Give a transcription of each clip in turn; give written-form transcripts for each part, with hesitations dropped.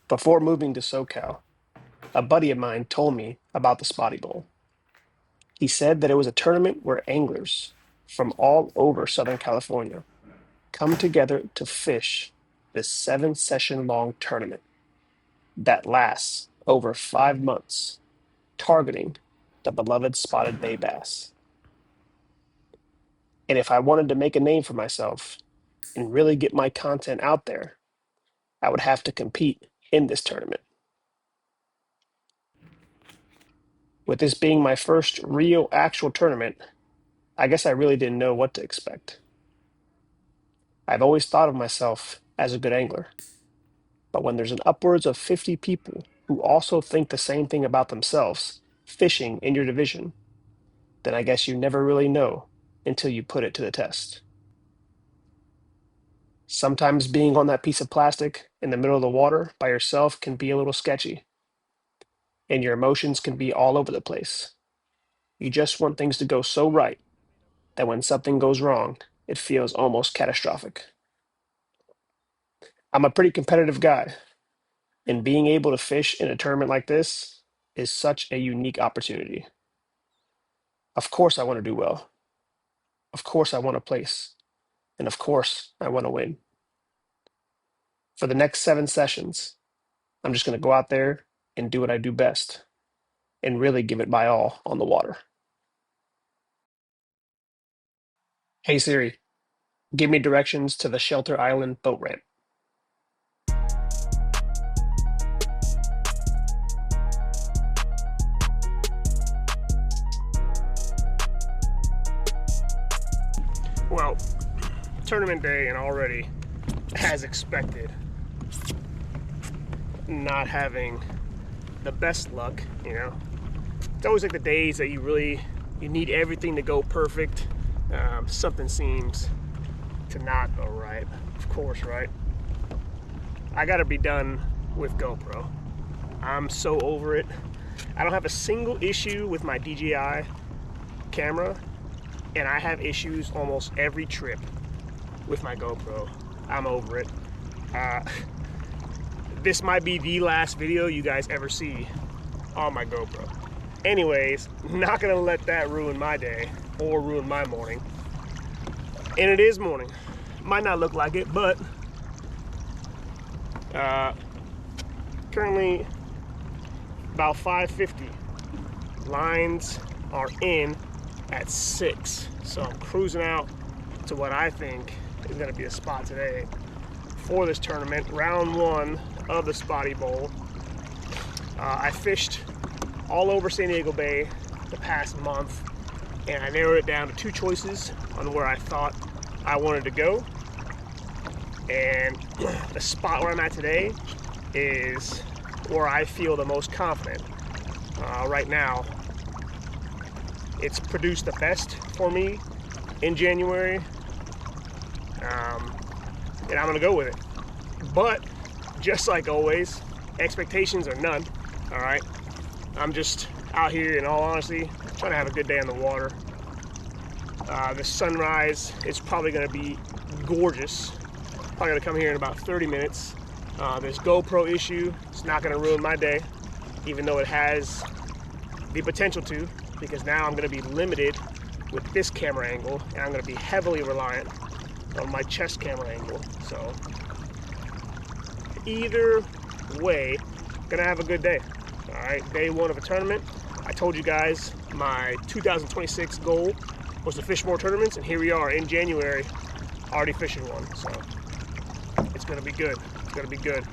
Before moving to SoCal, a buddy of mine told me about the Spotty Bowl. He said that it was a tournament where anglers from all over Southern California come together to fish this 7 session long tournament that lasts over 5 months, targeting the beloved spotted bay bass. And if I wanted to make a name for myself and really get my content out there, I would have to compete in this tournament. With this being my first real actual tournament, I guess I really didn't know what to expect. I've always thought of myself as a good angler, but when there's an upwards of 50 people who also think the same thing about themselves fishing in your division, then I guess you never really know until you put it to the test. Sometimes being on that piece of plastic in the middle of the water by yourself can be a little sketchy, and your emotions can be all over the place. You just want things to go so right that when something goes wrong, it feels almost catastrophic. I'm a pretty competitive guy, and being able to fish in a tournament like this is such a unique opportunity. Of course, I want to do well. Of course, I want to place. And of course, I want to win. For the next 7 sessions, I'm just going to go out there and do what I do best and really give it my all on the water. Hey Siri, give me directions to the Shelter Island boat ramp. Well, tournament day, and already, as expected, not having the best luck, you know. It's always like the days that you need everything to go perfect. Something seems to not go right, of course, right? I gotta be done with GoPro. I'm so over it. I don't have a single issue with my DJI camera, and I have issues almost every trip with my GoPro. I'm over it. This might be the last video you guys ever see on my GoPro. Anyways, not gonna let that ruin my day or ruin my morning. And it is morning. Might not look like it, but currently about 5:50. Lines are in at 6. So I'm cruising out to what I think is gonna be a spot today for this tournament, round 1 of the Spotty Bowl. I fished all over San Diego Bay the past month, and I narrowed it down to 2 choices on where I thought I wanted to go. And the spot where I'm at today is where I feel the most confident. Right now, it's produced the best for me in January, and I'm gonna go with it. But just like always, expectations are none. All right, I'm just out here, in all honesty, trying to have a good day on the water. The sunrise is probably going to be gorgeous. Probably going to come here in about 30 minutes. This GoPro issue, it's not going to ruin my day, even though it has the potential to, because now I'm going to be limited with this camera angle, and I'm going to be heavily reliant on my chest camera angle. So either way, gonna have a good day. All right, day 1 of a tournament. I told you guys my 2026 goal was to fish more tournaments, and here we are in January, already fishing one. So it's gonna be good. It's gonna be good.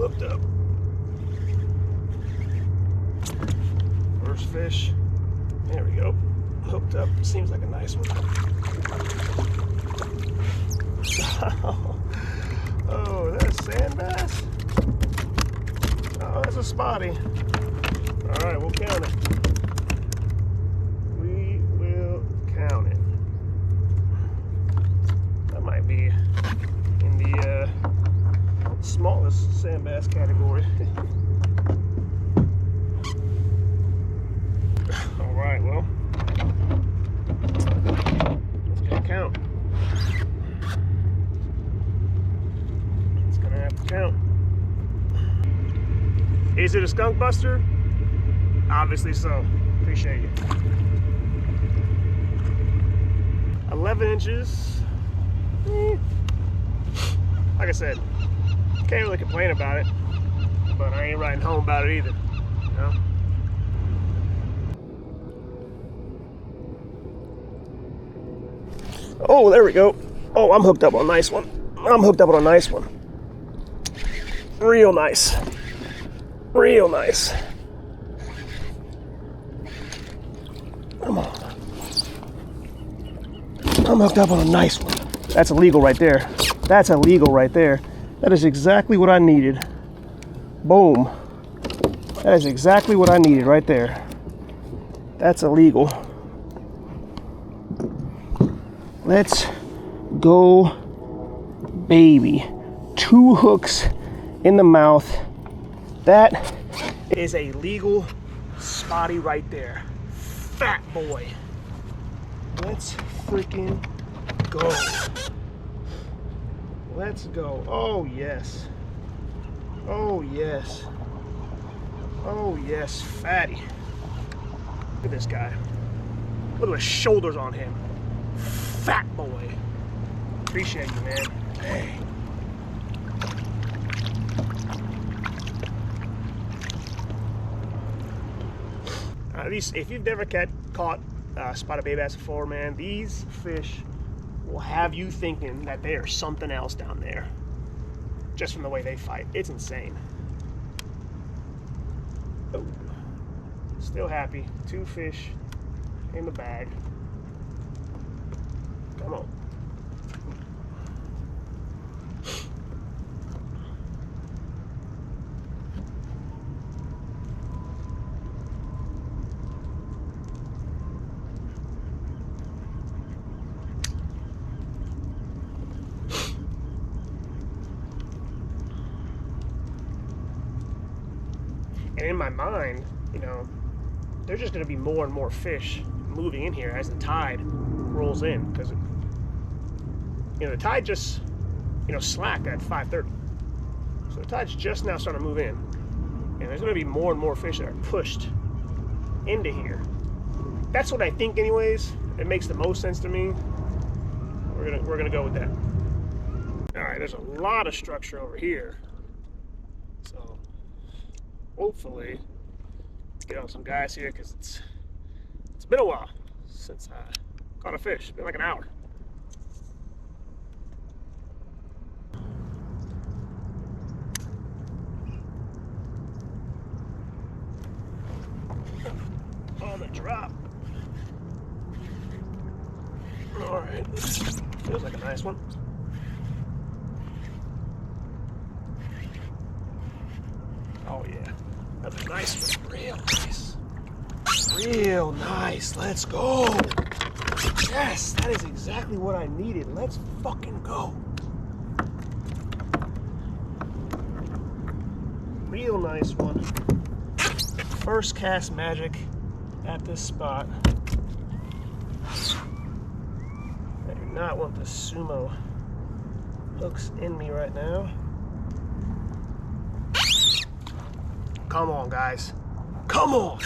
hooked up. First fish. There we go. Hooked up. Seems like a nice one. Oh, that's sand bass? Oh, that's a spotty. All right, we'll count it. We will count it. That might be in the smallest sand bass category. All right, well, let's get a count. It's gonna have to count. Is it a skunk buster? Obviously so. Appreciate you. 11 inches. Like I said, can't really complain about it, but I ain't writing home about it either, you know? Oh, there we go. Oh, I'm hooked up on a nice one. I'm hooked up on a nice one. Real nice. Real nice. Come on. I'm hooked up on a nice one. That's illegal right there. That's illegal right there. That is exactly what I needed. Boom. That is exactly what I needed right there. That's illegal. Let's go, baby. 2 hooks in the mouth. That is a legal spotty right there. Fat boy. Let's freaking go. Let's go. Oh, yes. Oh, yes. Oh, yes. Fatty. Look at this guy. Look at the shoulders on him. Fat boy. Appreciate you, man. Hey. If you've never caught spotted baby bass before, man, these fish will have you thinking that they are something else down there, just from the way they fight. It's insane. Oh. Still happy. 2 fish in the bag. Come on. And in my mind, you know, there's just going to be more and more fish moving in here as the tide rolls in, because, you know, the tide just, you know, slacked at 5:30. So the tide's just now starting to move in. And there's going to be more and more fish that are pushed into here. That's what I think anyways. It makes the most sense to me. We're gonna go with that. All right, there's a lot of structure over here. So hopefully get on some guys here, because it's been a while since I caught a fish. It's been like an hour. On the drop. All right, feels like a nice one. Oh yeah, that's a nice one. Real nice. Real nice. Let's go. Yes, that is exactly what I needed. Let's fucking go. Real nice one. First cast magic at this spot. I do not want the sumo hooks in me right now. Come on, guys. Come on.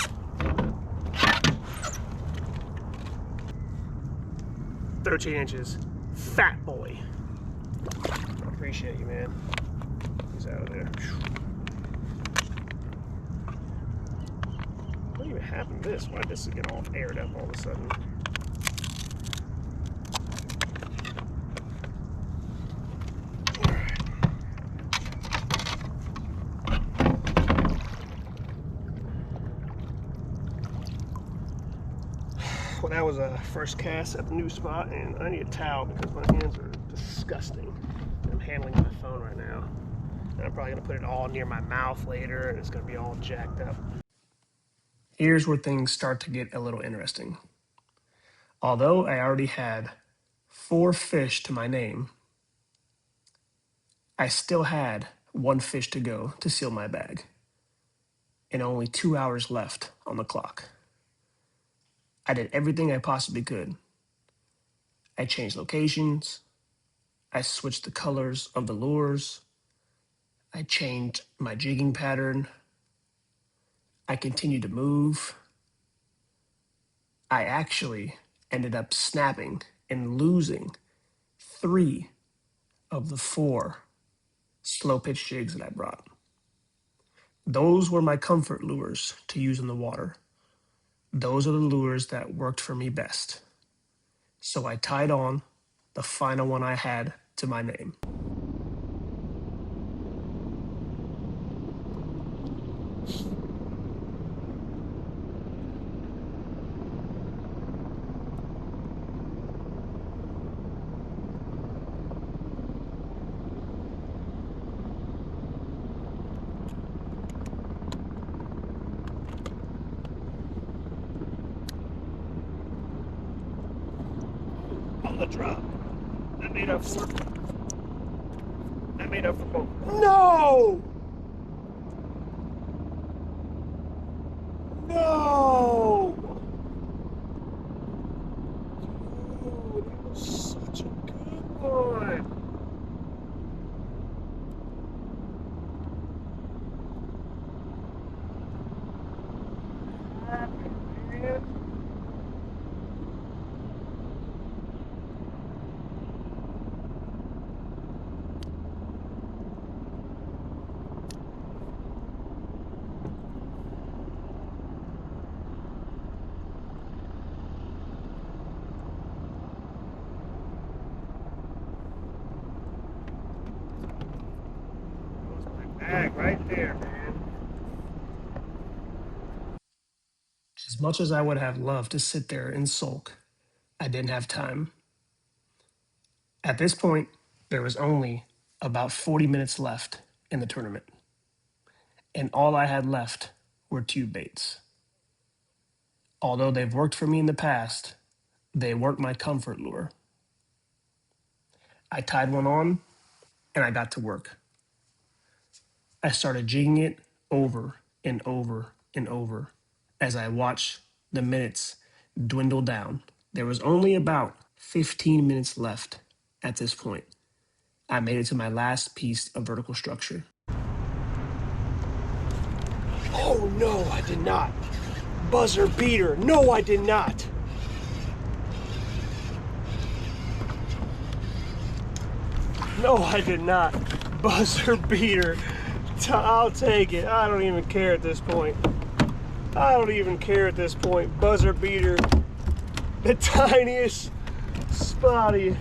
"13 inches. Fat boy." I appreciate you, man. He's out of there. What even happened to this? Why did this get all aired up all of a sudden? that was a first cast at the new spot, and I need a towel because my hands are disgusting. I'm handling my phone right now. And I'm probably gonna put it all near my mouth later, and it's gonna be all jacked up. Here's where things start to get a little interesting. Although I already had 4 fish to my name, I still had 1 fish to go to seal my bag, and only 2 hours left on the clock. I did everything I possibly could. I changed locations, I switched the colors of the lures, I changed my jigging pattern, I continued to move. I actually ended up snapping and losing 3 of the 4 slow pitch jigs that I brought. Those were my comfort lures to use in the water. Those are the lures that worked for me best. So I tied on the final one I had to my name. On the drop. That made up for both. No! No! Oh, that was such a good one. Man. Bag right there, man. As much as I would have loved to sit there and sulk, I didn't have time. At this point, there was only about 40 minutes left in the tournament, and all I had left were tube baits. Although they've worked for me in the past, they weren't my comfort lure. I tied one on, and I got to work. I started jigging it over and over and over as I watched the minutes dwindle down. There was only about 15 minutes left at this point. I made it to my last piece of vertical structure. Oh no, I did not. Buzzer beater. No, I did not. No, I did not. Buzzer beater. I'll take it. I don't even care at this point. I don't even care at this point. Buzzer beater. The tiniest spotty.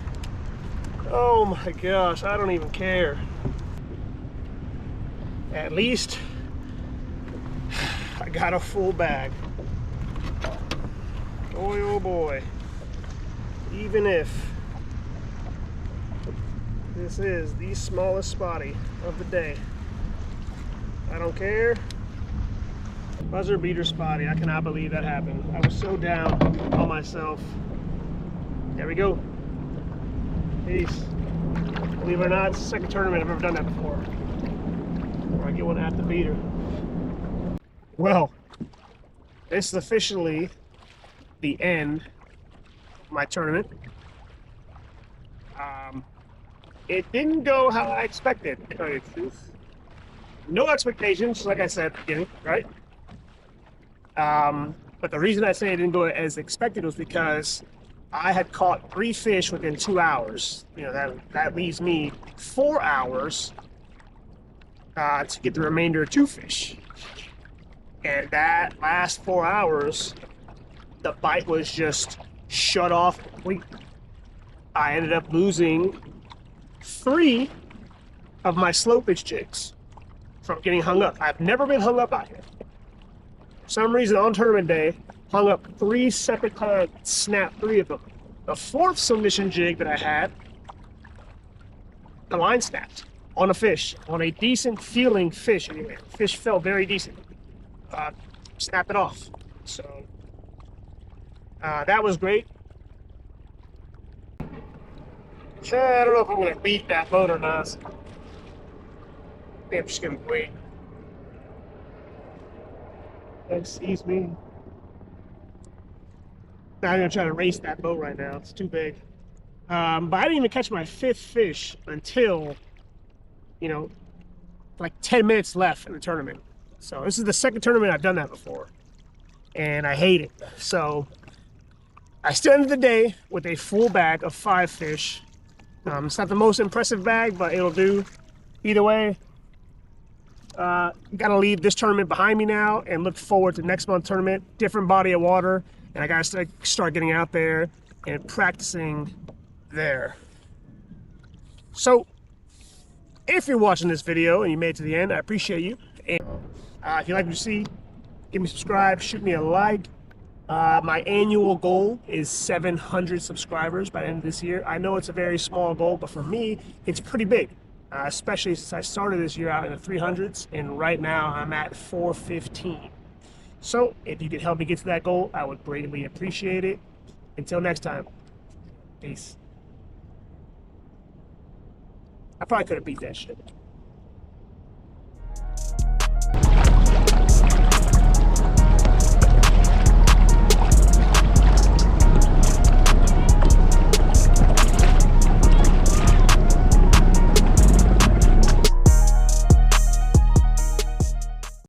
Oh my gosh, I don't even care. At least I got a full bag. Boy, oh boy. Even if this is the smallest spotty of the day, I don't care. Buzzer beater spotty. I cannot believe that happened. I was so down on myself. There we go. Peace. Believe it or not, it's the second tournament I've ever done that before. Where I get one at the beater. Well, this is officially the end of my tournament. It didn't go how I expected, to tell you the truth. No expectations, like I said at the beginning, right? But the reason I say it didn't go as expected was because I had caught 3 fish within 2 hours. You know, that leaves me 4 hours to get the remainder of 2 fish. And that last 4 hours, the bite was just shut off completely. I ended up losing 3 of my slow pitch jigs from getting hung up. I've never been hung up out here. For some reason on tournament day, hung up 3 separate times, snapped 3 of them. The 4th submission jig that I had, the line snapped on a fish, on a decent feeling fish anyway. Fish felt very decent. Snap it off. So that was great. I don't know if I'm gonna beat that boat or not. I think I'm just gonna wait. Excuse me. Not gonna try to race that boat right now. It's too big. But I didn't even catch my 5th fish until, you know, like 10 minutes left in the tournament. So this is the 2nd tournament I've done that before, and I hate it. So I still ended the day with a full bag of 5 fish. It's not the most impressive bag, but it'll do. Either way, gotta leave this tournament behind me now and look forward to next month's tournament. Different body of water, and I gotta start getting out there and practicing there. So if you're watching this video and you made it to the end, I appreciate you. And if you like what you see, give me a subscribe, shoot me a like. My annual goal is 700 subscribers by the end of this year. I know it's a very small goal, but for me, it's pretty big, especially since I started this year out in the 300s, and right now I'm at 415. So if you could help me get to that goal, I would greatly appreciate it. Until next time, peace. I probably could have beat that shit.